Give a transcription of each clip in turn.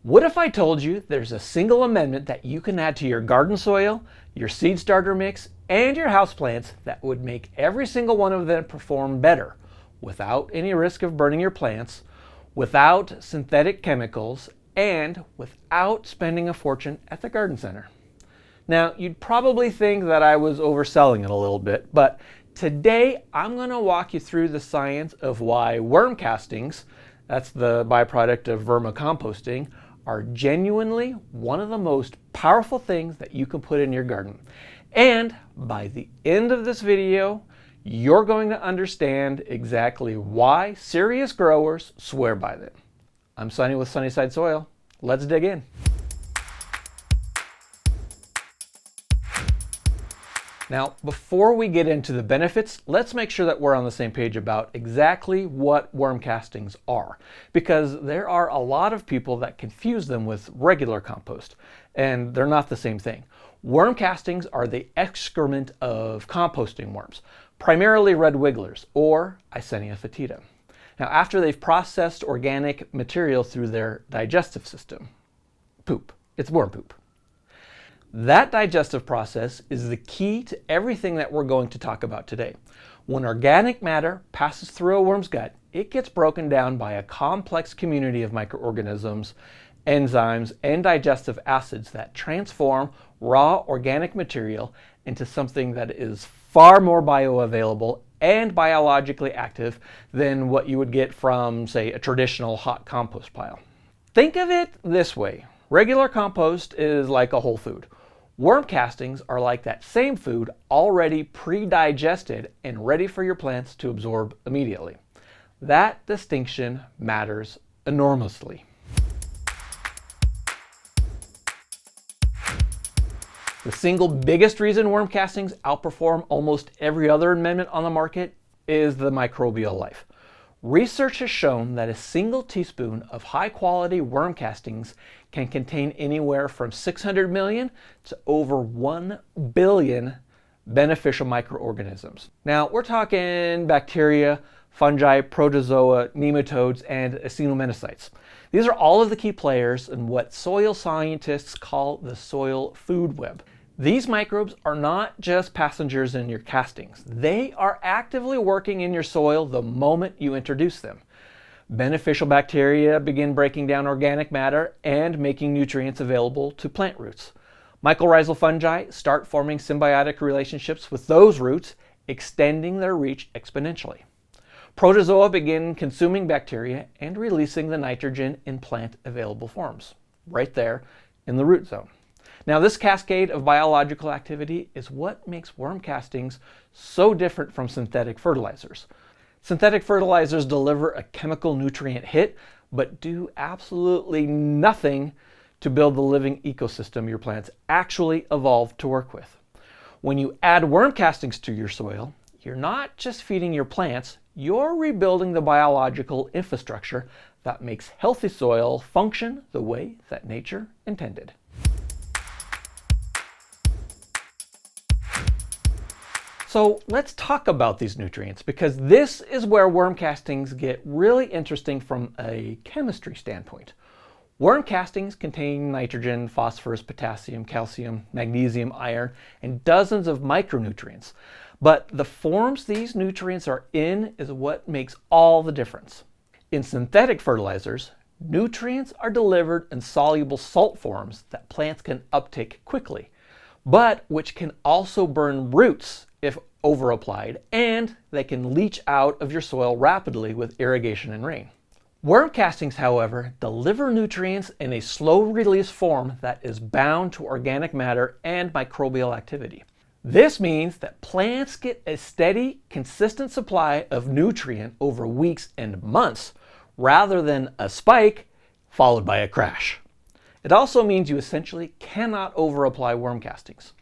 What if I told you there's a single amendment that you can add to your garden soil, your seed starter mix, and your houseplants that would make every single one of them perform better without any risk of burning your plants, without synthetic chemicals, and without spending a fortune at the garden center? Now, you'd probably think that I was overselling it a little bit, but today I'm going to walk you through the science of why worm castings, that's the byproduct of vermicomposting, are genuinely one of the most powerful things that you can put in your garden. And by the end of this video, you're going to understand exactly why serious growers swear by them. I'm Sunny with Sunnyside Soil. Let's dig in. Now, before we get into the benefits, let's make sure that we're on the same page about exactly what worm castings are, because there are a lot of people that confuse them with regular compost, and they're not the same thing. Worm castings are the excrement of composting worms, primarily red wigglers, or Eisenia fetida. Now, after they've processed organic material through their digestive system, poop. It's worm poop. That digestive process is the key to everything that we're going to talk about today. When organic matter passes through a worm's gut, it gets broken down by a complex community of microorganisms, enzymes, and digestive acids that transform raw organic material into something that is far more bioavailable and biologically active than what you would get from, say, a traditional hot compost pile. Think of it this way. Regular compost is like a whole food. Worm castings are like that same food, already pre-digested and ready for your plants to absorb immediately. That distinction matters enormously. The single biggest reason worm castings outperform almost every other amendment on the market is the microbial life. Research has shown that a single teaspoon of high-quality worm castings can contain anywhere from 600 million to over 1 billion beneficial microorganisms. Now, we're talking bacteria, fungi, protozoa, nematodes, and actinomycetes. These are all of the key players in what soil scientists call the soil food web. These microbes are not just passengers in your castings. They are actively working in your soil the moment you introduce them. Beneficial bacteria begin breaking down organic matter and making nutrients available to plant roots. Mycorrhizal fungi start forming symbiotic relationships with those roots, extending their reach exponentially. Protozoa begin consuming bacteria and releasing the nitrogen in plant available forms, right there in the root zone. Now, this cascade of biological activity is what makes worm castings so different from synthetic fertilizers. Synthetic fertilizers deliver a chemical nutrient hit, but do absolutely nothing to build the living ecosystem your plants actually evolved to work with. When you add worm castings to your soil, you're not just feeding your plants, you're rebuilding the biological infrastructure that makes healthy soil function the way that nature intended. So let's talk about these nutrients, because this is where worm castings get really interesting from a chemistry standpoint. Worm castings contain nitrogen, phosphorus, potassium, calcium, magnesium, iron, and dozens of micronutrients. But the forms these nutrients are in is what makes all the difference. In synthetic fertilizers, nutrients are delivered in soluble salt forms that plants can uptake quickly, but which can also burn roots if overapplied, and they can leach out of your soil rapidly with irrigation and rain. Worm castings, however, deliver nutrients in a slow-release form that is bound to organic matter and microbial activity. This means that plants get a steady, consistent supply of nutrient over weeks and months, rather than a spike followed by a crash. It also means you essentially cannot overapply worm castings.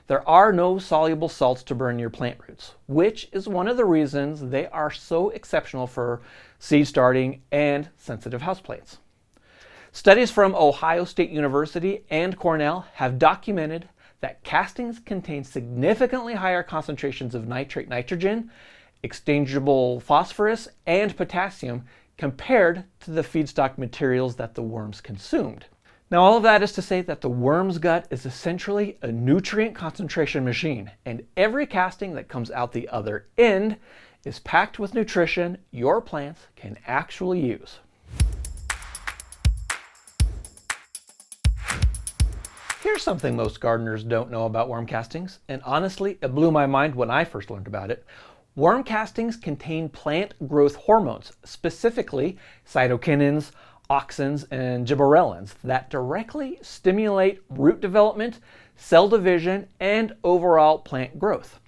There are no soluble salts to burn your plant roots, which is one of the reasons they are so exceptional for seed starting and sensitive houseplants. Studies from Ohio State University and Cornell have documented that castings contain significantly higher concentrations of nitrate nitrogen, exchangeable phosphorus, and potassium compared to the feedstock materials that the worms consumed. Now, all of that is to say that the worm's gut is essentially a nutrient concentration machine, and every casting that comes out the other end is packed with nutrition your plants can actually use. Here's something most gardeners don't know about worm castings, and honestly, it blew my mind when I first learned about it. Worm castings contain plant growth hormones, specifically cytokinins, auxins, and gibberellins, that directly stimulate root development, cell division, and overall plant growth.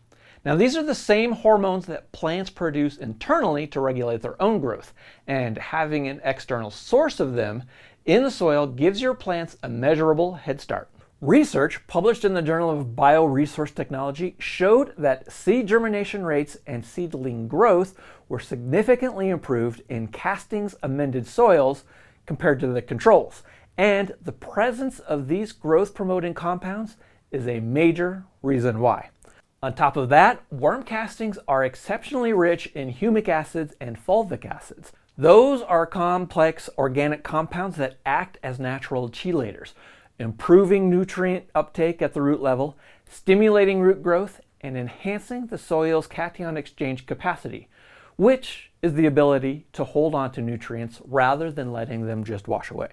Now, these are the same hormones that plants produce internally to regulate their own growth, and having an external source of them in the soil gives your plants a measurable head start. Research published in the Journal of Bioresource Technology showed that seed germination rates and seedling growth were significantly improved in castings amended soils compared to the controls, and the presence of these growth promoting compounds is a major reason why. On top of that, worm castings are exceptionally rich in humic acids and fulvic acids. Those are complex organic compounds that act as natural chelators, improving nutrient uptake at the root level, stimulating root growth, and enhancing the soil's cation exchange capacity, which is the ability to hold on to nutrients rather than letting them just wash away.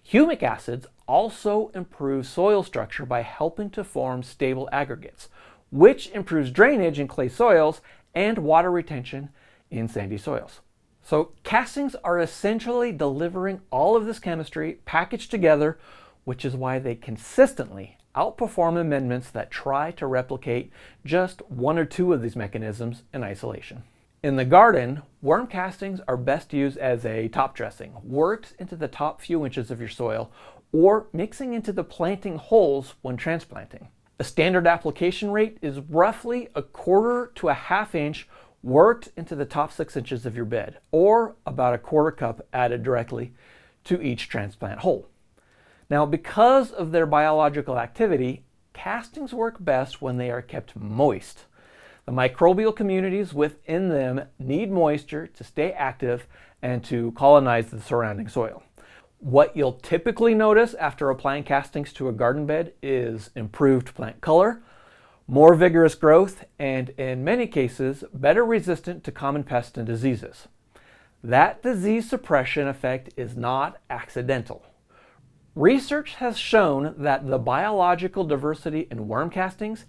Humic acids also improve soil structure by helping to form stable aggregates, which improves drainage in clay soils and water retention in sandy soils. So castings are essentially delivering all of this chemistry packaged together, which is why they consistently outperform amendments that try to replicate just one or two of these mechanisms in isolation. In the garden, worm castings are best used as a top dressing, worked into the top few inches of your soil, or mixing into the planting holes when transplanting. A standard application rate is roughly 1/4 to 1/2 inch worked into the top 6 inches of your bed, or about 1/4 cup added directly to each transplant hole. Now, because of their biological activity, castings work best when they are kept moist. The microbial communities within them need moisture to stay active and to colonize the surrounding soil. What you'll typically notice after applying castings to a garden bed is improved plant color, more vigorous growth, and in many cases, better resistant to common pests and diseases. That disease suppression effect is not accidental. Research has shown that the biological diversity in worm castings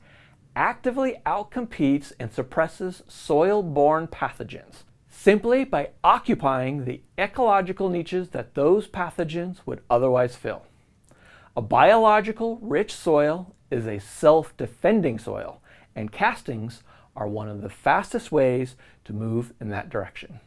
actively outcompetes and suppresses soil-borne pathogens, simply by occupying the ecological niches that those pathogens would otherwise fill. A biological rich soil is a self-defending soil, and castings are one of the fastest ways to move in that direction.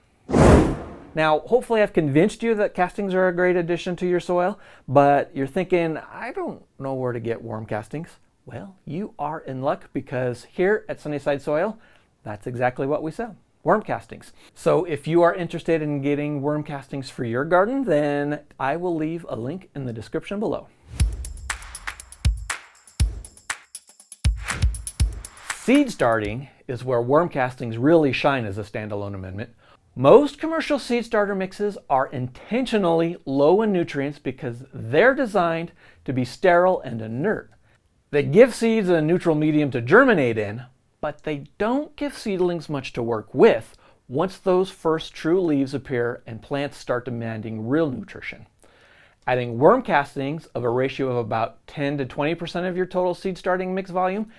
Now, hopefully I've convinced you that castings are a great addition to your soil, but you're thinking, I don't know where to get worm castings. Well, you are in luck, because here at Sunnyside Soil, that's exactly what we sell, worm castings. So if you are interested in getting worm castings for your garden, then I will leave a link in the description below. Seed starting is where worm castings really shine as a standalone amendment. Most commercial seed starter mixes are intentionally low in nutrients because they're designed to be sterile and inert. They give seeds a neutral medium to germinate in, but they don't give seedlings much to work with once those first true leaves appear and plants start demanding real nutrition. Adding worm castings of a ratio of about 10 to 20% of your total seed starting mix volume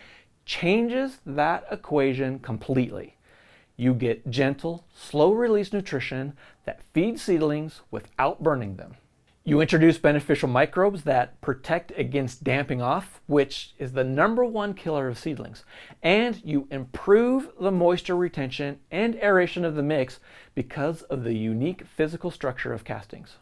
changes that equation completely. You get gentle, slow-release nutrition that feeds seedlings without burning them. You introduce beneficial microbes that protect against damping off, which is the #1 killer of seedlings. And you improve the moisture retention and aeration of the mix because of the unique physical structure of castings.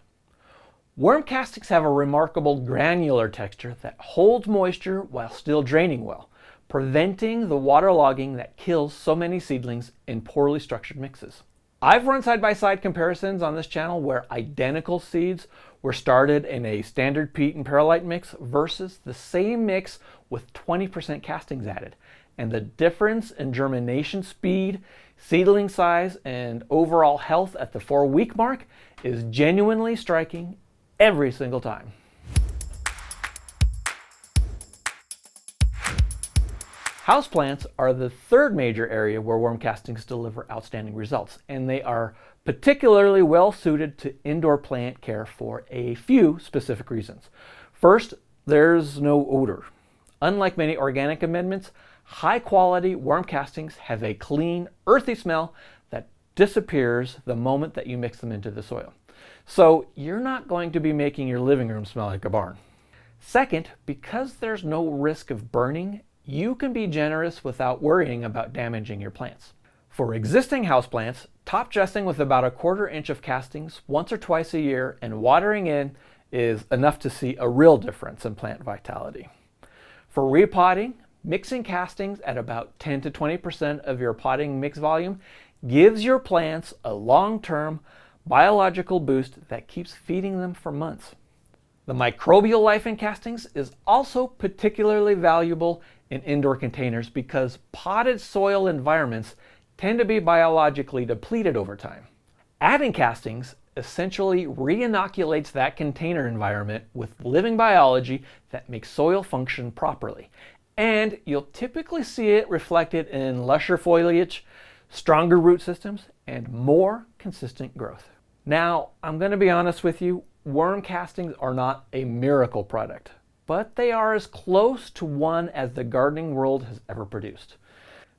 Worm castings have a remarkable granular texture that holds moisture while still draining well, preventing the waterlogging that kills so many seedlings in poorly structured mixes. I've run side-by-side comparisons on this channel where identical seeds were started in a standard peat and perlite mix versus the same mix with 20% castings added. And the difference in germination speed, Seedling size and overall health at the 4-week mark is genuinely striking every single time. Houseplants are the third major area where worm castings deliver outstanding results, and they are particularly well suited to indoor plant care for a few specific reasons. First, there's no odor. Unlike many organic amendments, high-quality worm castings have a clean, earthy smell that disappears the moment that you mix them into the soil. So you're not going to be making your living room smell like a barn. Second, because there's no risk of burning, you can be generous without worrying about damaging your plants. For existing houseplants, top dressing with about 1/4 inch of castings once or twice a year and watering in is enough to see a real difference in plant vitality. For repotting, mixing castings at about 10 to 20% of your potting mix volume gives your plants a long-term biological boost that keeps feeding them for months. The microbial life in castings is also particularly valuable in indoor containers because potted soil environments tend to be biologically depleted over time. Adding castings essentially re-inoculates that container environment with living biology that makes soil function properly. And you'll typically see it reflected in lusher foliage, stronger root systems, and more consistent growth. Now, I'm going to be honest with you, worm castings are not a miracle product, but they are as close to one as the gardening world has ever produced.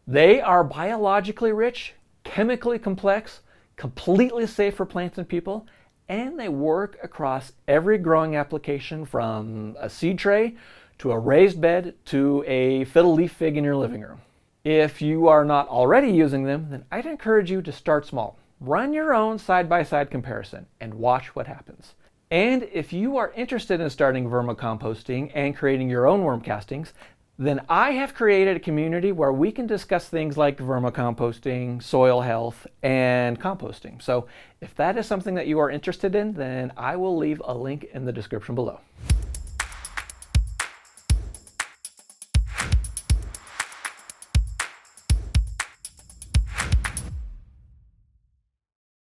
They are biologically rich, chemically complex, completely safe for plants and people, and they work across every growing application from a seed tray to a raised bed to a fiddle leaf fig in your living room. If you are not already using them, then I'd encourage you to start small. Run your own side-by-side comparison and watch what happens. And if you are interested in starting vermicomposting and creating your own worm castings, then I have created a community where we can discuss things like vermicomposting, soil health, and composting. So if that is something that you are interested in, then I will leave a link in the description below.